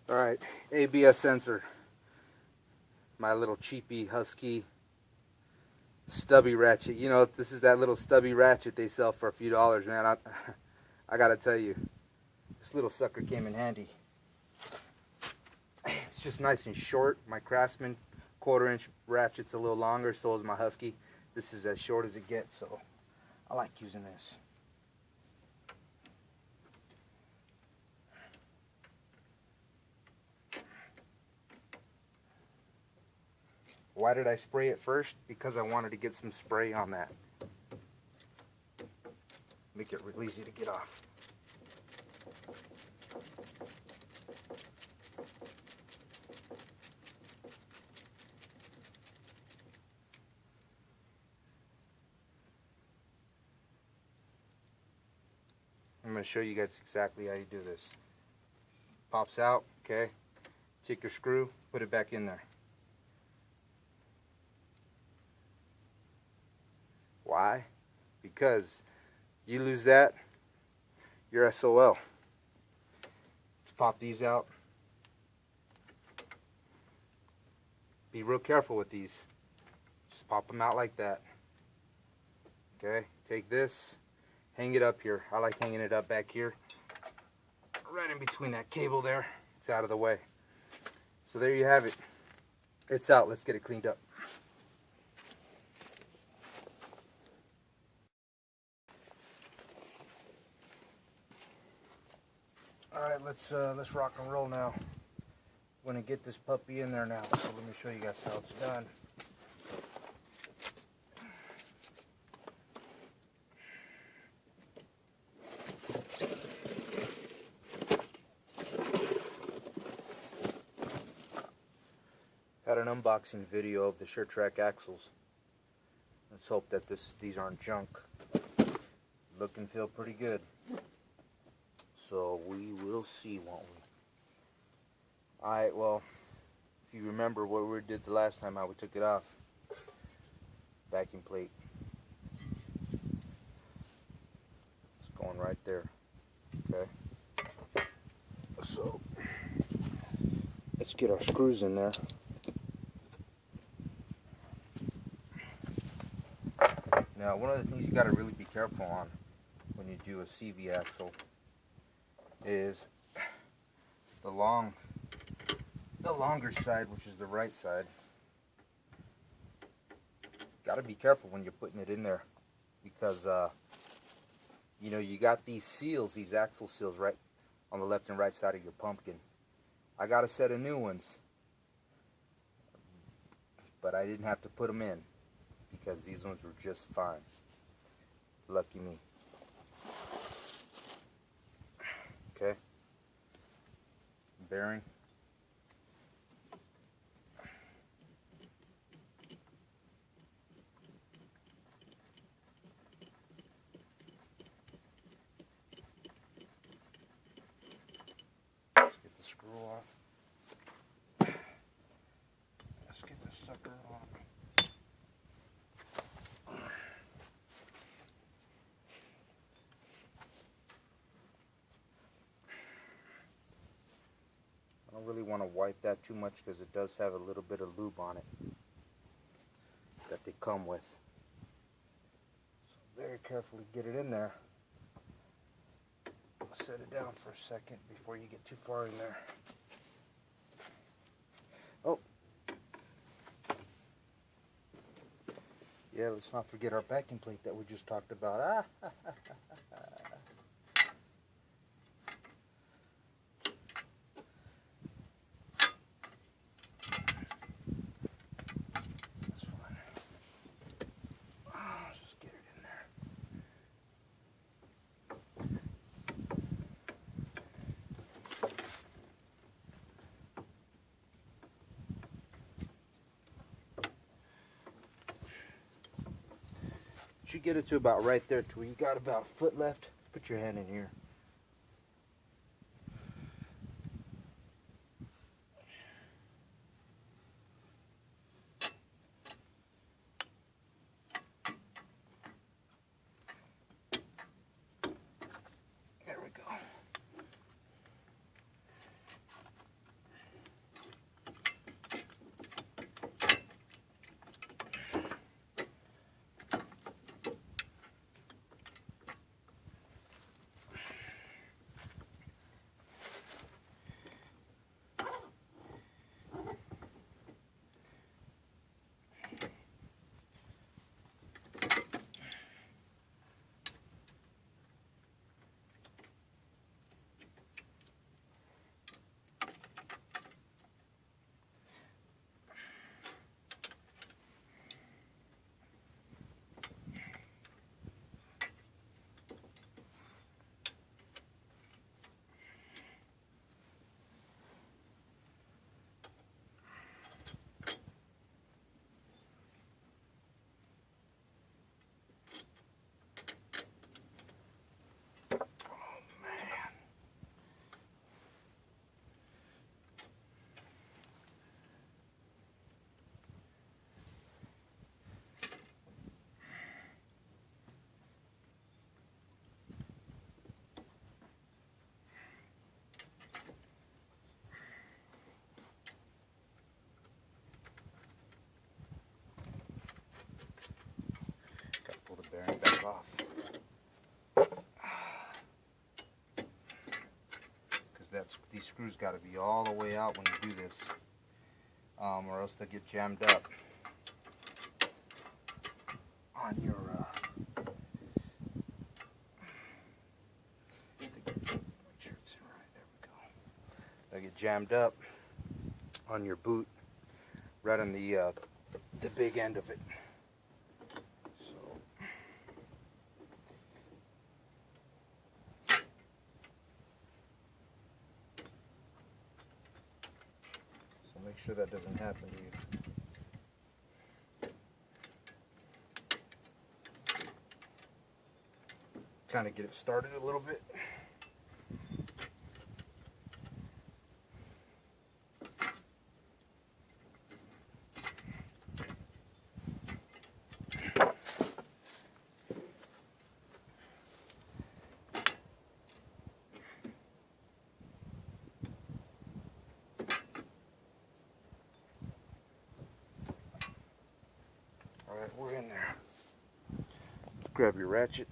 Alright, ABS sensor. My little cheapy Husky stubby ratchet. You know, this is that little stubby ratchet they sell for a few dollars, man. I gotta tell you, this little sucker came in handy. It's just nice and short. My Craftsman 1/4 inch ratchet's a little longer, so is my Husky. This is as short as it gets, so I like using this. Why did I spray it first? Because I wanted to get some spray on that. Make it real easy to get off. I'm going to show you guys exactly how you do this. Pops out, okay? Take your screw, put it back in there. Why? Because you lose that, you're SOL. Let's pop these out. Be real careful with these. Just pop them out like that. Okay, take this, hang it up here. I like hanging it up back here, right in between that cable there. It's out of the way. So there you have it. It's out. Let's get it cleaned up. Alright, let's rock and roll now. I'm going to get this puppy in there now, so let me show you guys how it's done. Had an unboxing video of the surtrack axles. Let's hope that these aren't junk. Look and feel pretty good. So we will see, won't we? Alright, well, if you remember what we did the last time, how we took it off. Vacuum plate. It's going right there. Okay. So, let's get our screws in there. Now, one of the things you got to really be careful on when you do a CV axle is the longer side, which is the right side. Got to be careful when you're putting it in there, because you know, you got these seals, these axle seals, right on the left and right side of your pumpkin. I got a set of new ones, but I didn't have to put them in because these ones were just fine. Lucky me. Okay. Bearing. Let's get the screw off. Let's get the sucker on. I don't really want to wipe that too much because it does have a little bit of lube on it that they come with. So very carefully get it in there. I'll set it down for a second before you get too far in there. Oh. Yeah, let's not forget our backing plate that we just talked about. You get it to about right there to where you got about a foot left. Put your hand in here. There we go. these screws got to be all the way out when you do this, or else they get jammed up on your make sure it's in right. There we go. They get jammed up on your boot, right on the big end of it. So make sure that doesn't happen to you. Kind of get it started a little bit. All right, we're in there. Grab your ratchet.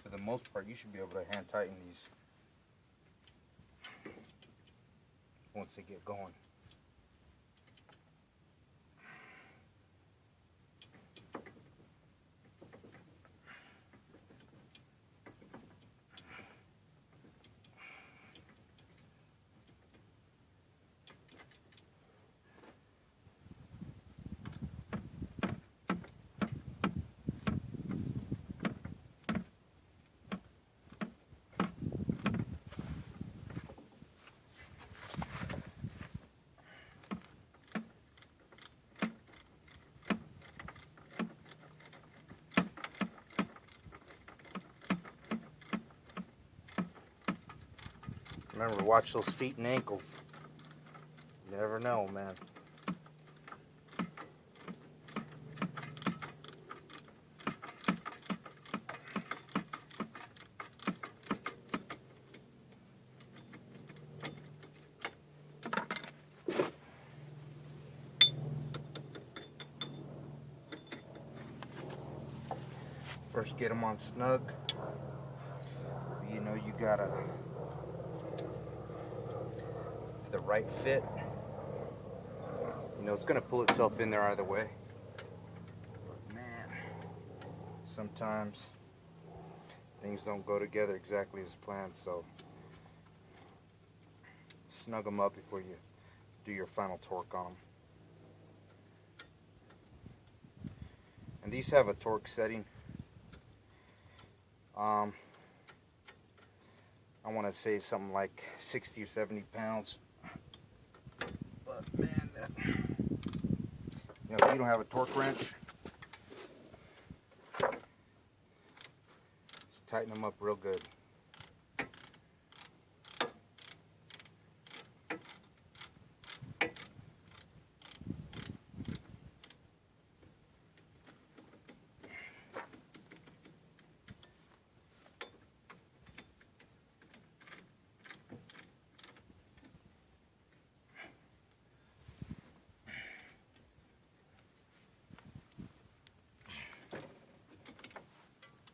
For the most part, you should be able to hand tighten these once they get going. Remember, watch those feet and ankles. You never know, man. First, get them on snug. You know you gotta the right fit. You know it's gonna pull itself in there either way. But man, sometimes things don't go together exactly as planned, so snug them up before you do your final torque on them. And these have a torque setting. I want to say something like 60 or 70 pounds. But man, if you don't have a torque wrench, just tighten them up real good.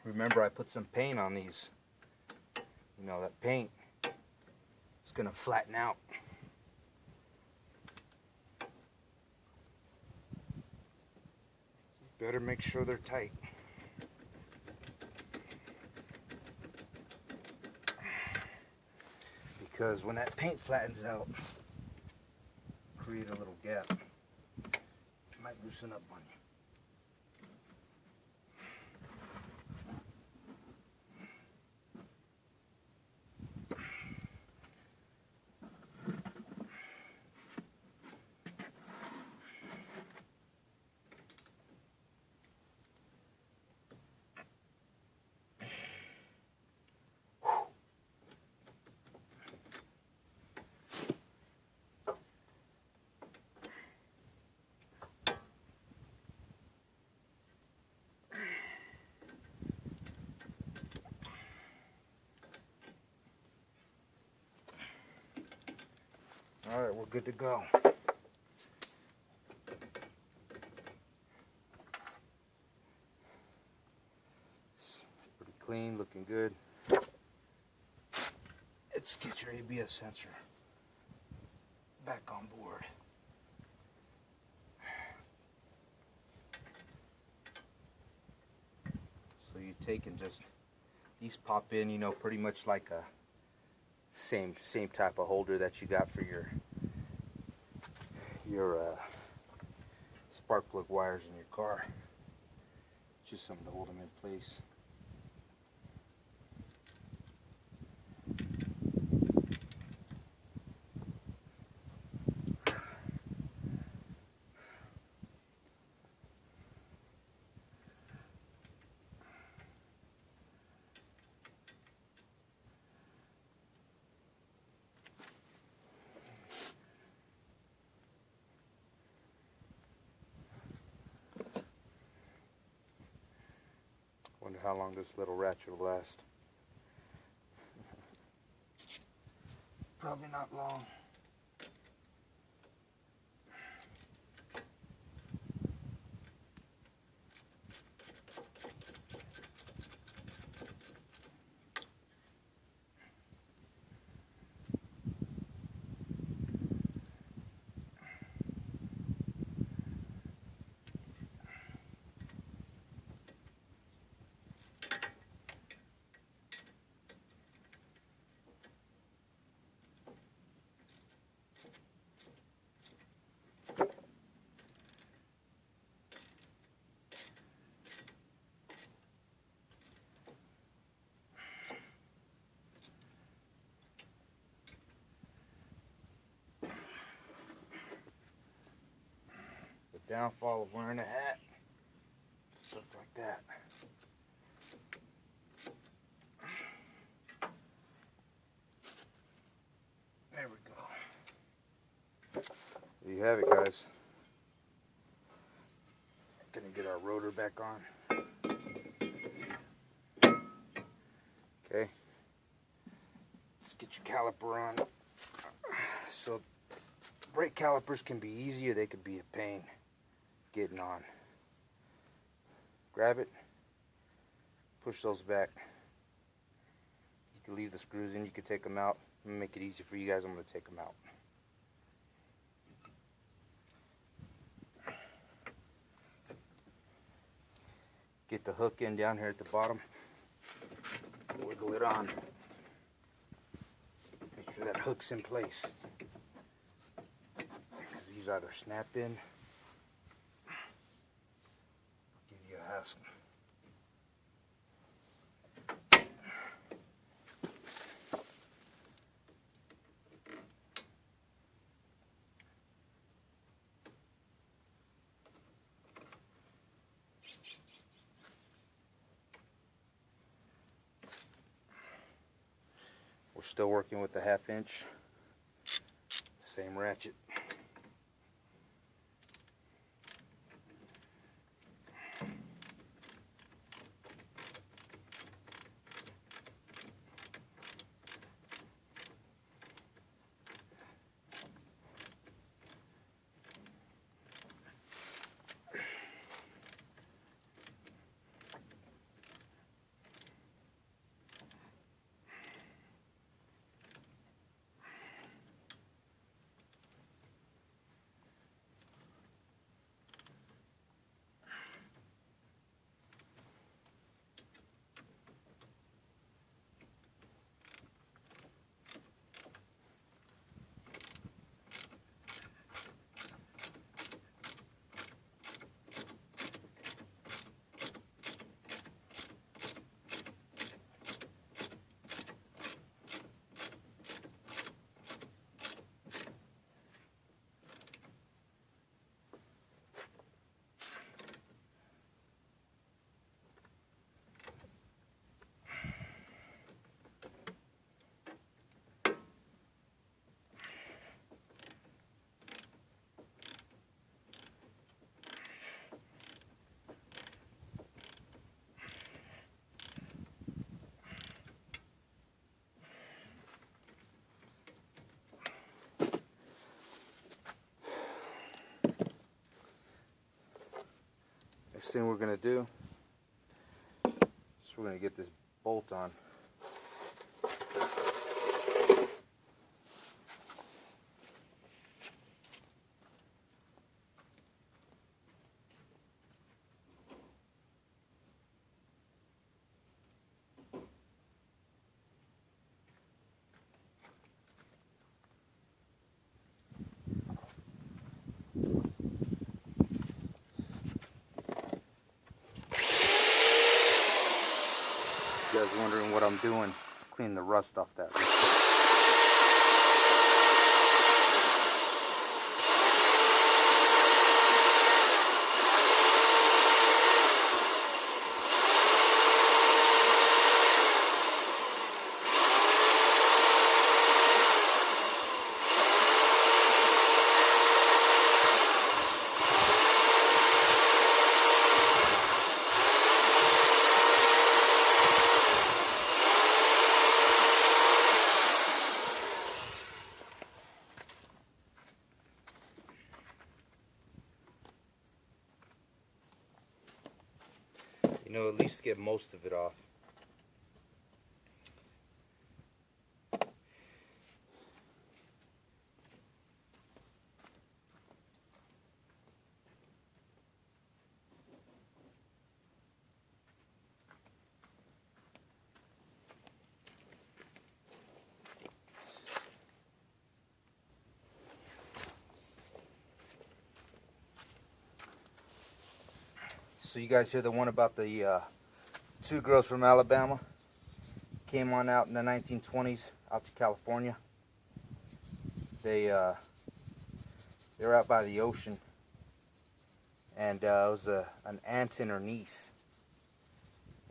Remember, I put some paint on these. You know, that paint, it's going to flatten out. Better make sure they're tight. Because when that paint flattens out, create a little gap. It might loosen up on you. Alright, we're good to go. Pretty clean, looking good. Let's get your ABS sensor back on board. So you take and just, these pop in, you know, pretty much like a same type of holder that you got for your spark plug wires in your car. Just something to hold them in place. Wonder how long this little ratchet will last. Probably not long. Downfall of wearing a hat. Stuff like that. There we go. There you have it, guys. Gonna get our rotor back on. Okay. Let's get your caliper on. So brake calipers can be easy or they could be a pain getting on. Grab it, push those back. You can leave the screws in, you can take them out. I'm gonna make it easy for you guys, I'm gonna take them out. Get the hook in down here at the bottom, wiggle it on. Make sure that hook's in place. Because these either snap in, hassle. We're still working with the 1/2 inch, same ratchet. Next thing we're going to do is we're going to get this bolt on. You guys wondering what I'm doing? Cleaning the rust off that. You know, at least get most of it off. So you guys hear the one about the two girls from Alabama? Came on out in the 1920s out to California. They were out by the ocean, and it was an aunt and her niece.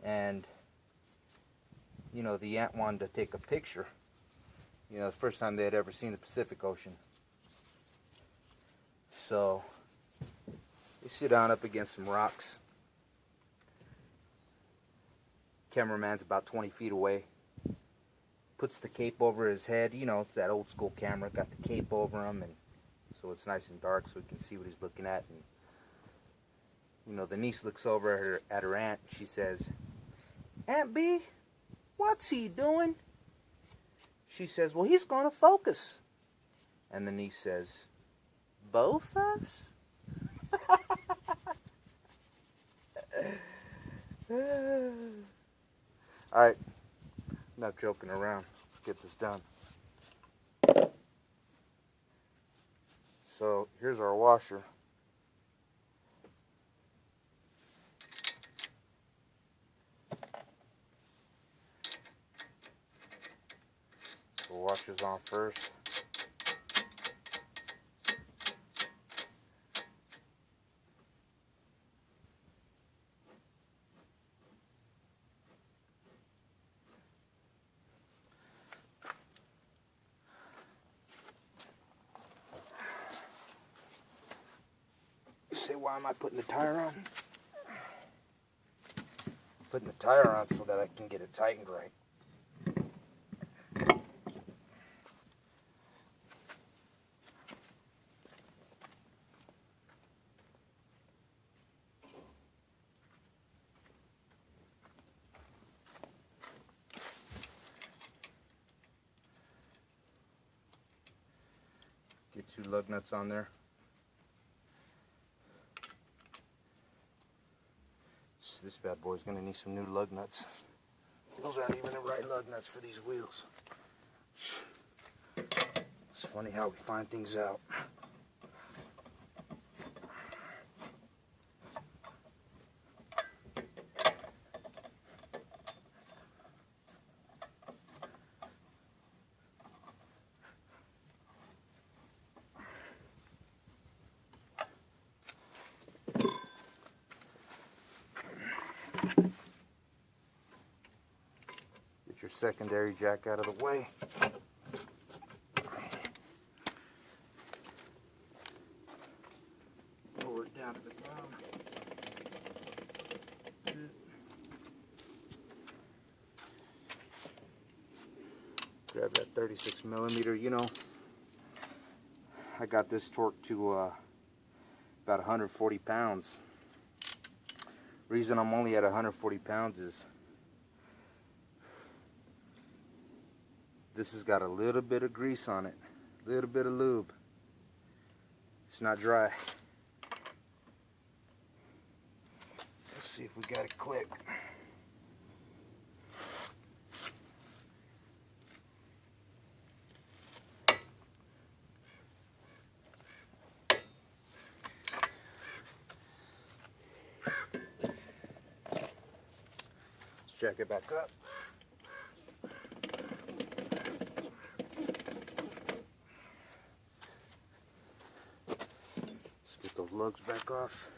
And you know, the aunt wanted to take a picture. You know, the first time they had ever seen the Pacific Ocean. So they sit down up against some rocks. Cameraman's about 20 feet away. Puts the cape over his head. You know, it's that old school camera. Got the cape over him, and so it's nice and dark so he can see what he's looking at. And you know, the niece looks over at her aunt. And she says, "Aunt B, what's he doing?" She says, "Well, he's going to focus." And the niece says, "Both us?" Alright, enough joking around. Let's get this done. So, here's our washer. The washer's on first. Say, why am I putting the tire on? Putting the tire on so that I can get it tightened right. Get 2 lug nuts on there. This bad boy's gonna need some new lug nuts. Those aren't even the right lug nuts for these wheels. It's funny how we find things out. Your secondary jack out of the way. Lower it down to the bottom. Grab that 36 millimeter. You know, I got this torque to about 140 pounds Reason I'm only at 140 pounds is this has got a little bit of grease on it, a little bit of lube. It's not dry. Let's see if we got it click. Let's jack it back up. Let's get those lugs back off.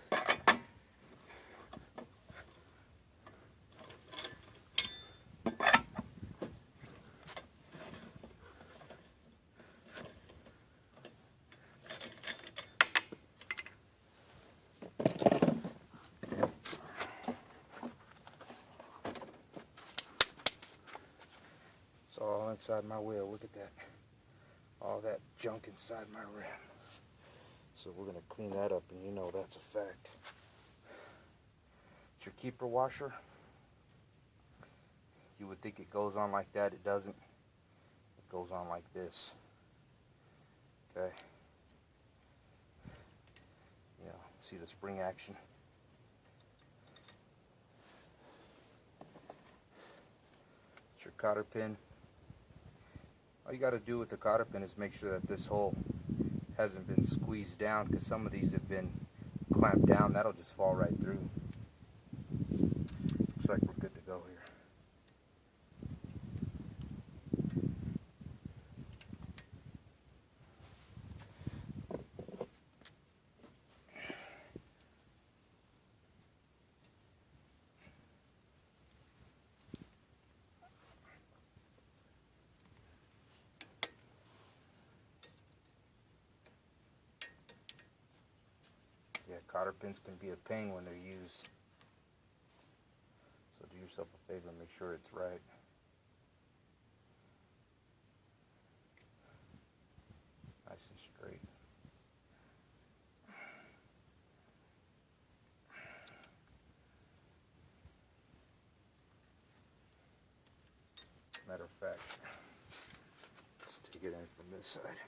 It's all inside my wheel. Look at that. All that junk inside my rim. So we're going to clean that up, and you know that's a fact. It's your keeper washer. You would think it goes on like that. It doesn't. It goes on like this. Okay. Yeah, see the spring action? It's your cotter pin. All you got to do with the cotter pin is make sure that this hole hasn't been squeezed down, because some of these have been clamped down. That'll just fall right through. Looks like we're good to go here. Yeah, cotter pins can be a pain when they're used. So do yourself a favor and make sure it's right. Nice and straight. Matter of fact, let's take it in from this side.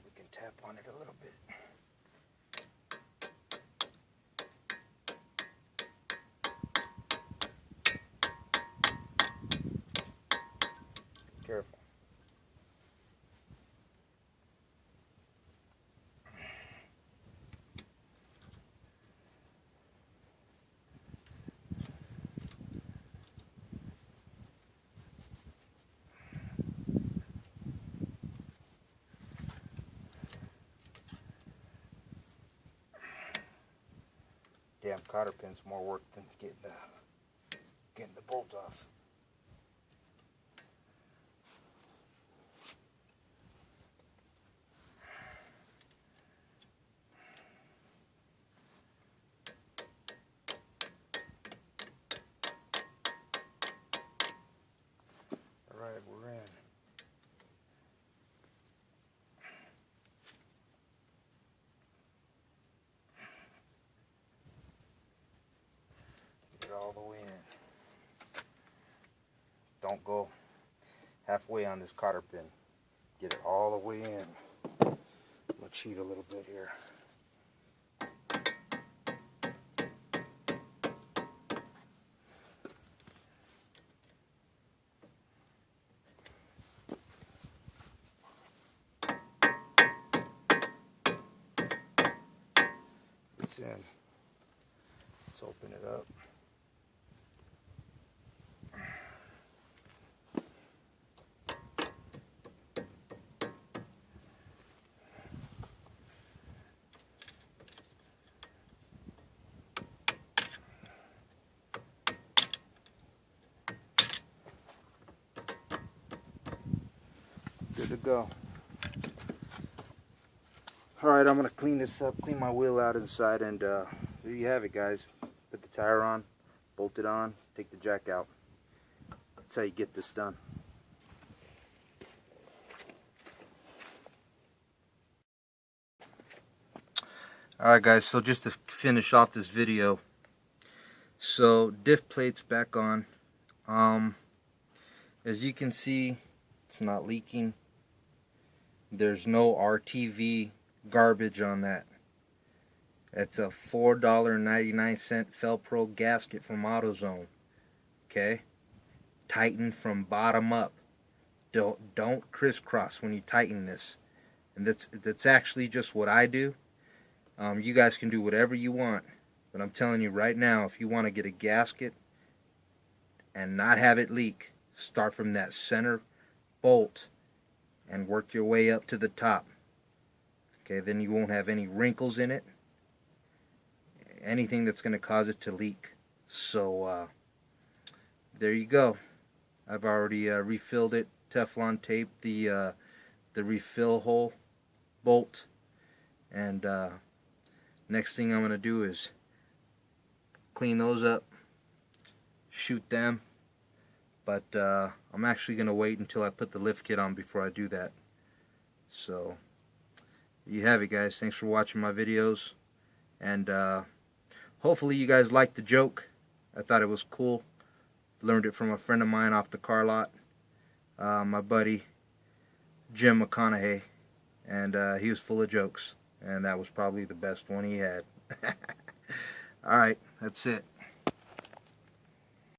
We can tap on it a little bit. Careful. Damn cotter pin's more work than getting the bolt off. All right, we're in. All the way in. Don't go halfway on this cotter pin. Get it all the way in. I'm gonna cheat a little bit here. It's in. Let's open it up. Good to go. Alright, I'm going to clean this up, clean my wheel out inside, and there you have it, guys. Put the tire on, bolt it on, take the jack out. That's how you get this done. Alright guys, so just to finish off this video, so diff plate's back on. As you can see, it's not leaking. There's no RTV garbage on that. It's a $4.99 felpro gasket from AutoZone. Okay? Tighten from bottom up. Don't crisscross when you tighten this. And that's actually just what I do. You guys can do whatever you want, but I'm telling you right now, if you want to get a gasket and not have it leak, start from that center bolt and work your way up to the top. Okay, then you won't have any wrinkles in it, anything that's going to cause it to leak. So there you go. I've already refilled it, Teflon taped the refill hole bolt, and next thing I'm going to do is clean those up, shoot them, but I'm actually going to wait until I put the lift kit on before I do that. So you have it guys. Thanks for watching my videos, and hopefully you guys liked the joke. I thought it was cool. Learned it from a friend of mine off the car lot, my buddy Jim McConaughey, and he was full of jokes, and that was probably the best one he had. Alright, that's it.